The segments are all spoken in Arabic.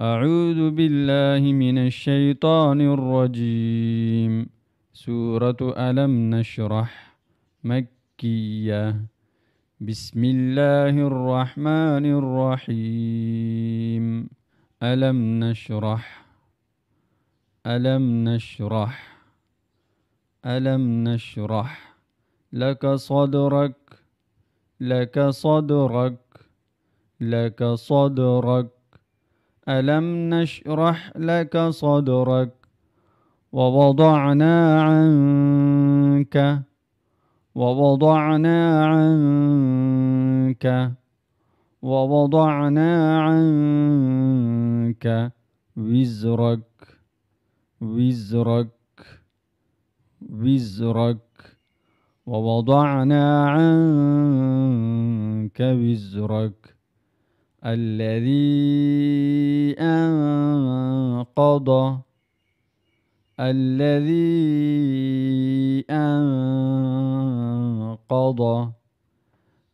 أعوذ بالله من الشيطان الرجيم. سورة ألم نشرح مكية. بسم الله الرحمن الرحيم. ألم نشرح ألم نشرح ألم نشرح لك صدرك لك صدرك لك صدرك ألم نشرح لك صدرك ووضعنا عنك ووضعنا عنك ووضعنا عنك وزرك وزرك وزرك ووضعنا عنك وزرك الذي أنقض الذي أنقض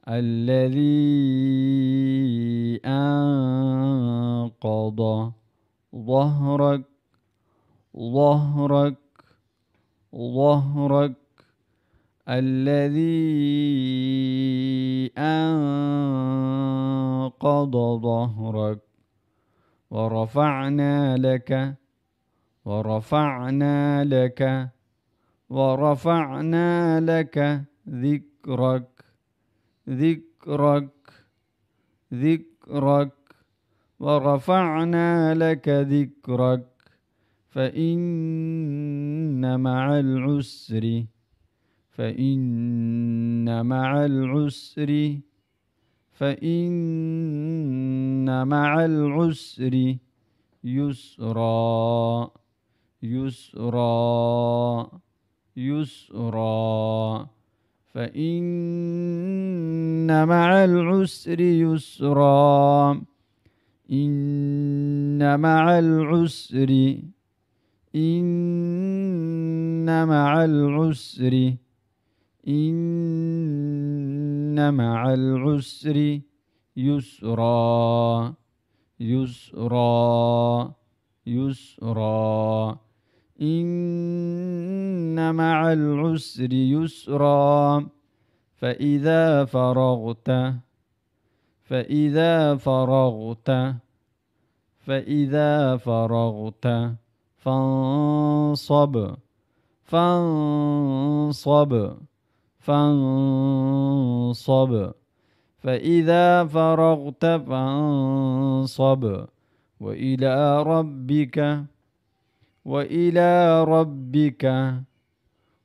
الذي أنقض ظهرك ظهرك ظهرك الذي أنقض ظهرك ورفعنا لك ورفعنا لك ورفعنا لك ذكرك ذكرك ذكرك ورفعنا لك ذكرك فإن مع العسر فإن مع العسر فإن مع العسر يسرا يسرا يسرا فإن مع العسر يسرا إن مع العسر إن مع العسر إن مع العسر يسرا يسرا يسرا إن مع العسر يسرا فإذا فرغت فإذا فرغت فإذا فرغت فانصب فانصب فانصب فإذا فرغت فانصب وإلى ربك وإلى ربك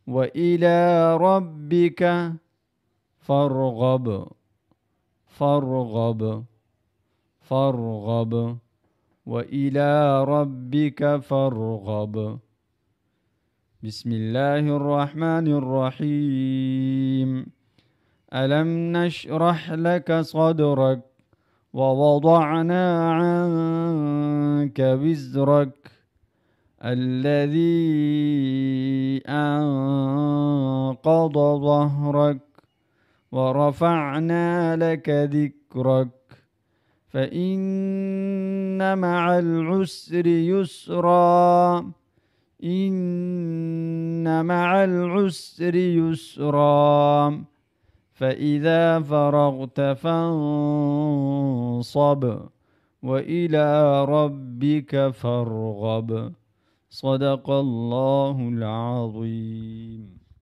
وإلى ربك فارغب فارغب فارغب وإلى ربك فارغب. بسم الله الرحمن الرحيم. ألم نشرح لك صدرك ووضعنا عنك وزرك الذي أنقض ظهرك ورفعنا لك ذكرك فإن مع العسر يسرا إن مع العسر يسرا فإذا فرغت فانصب وإلى ربك فارغب. صدق الله العظيم.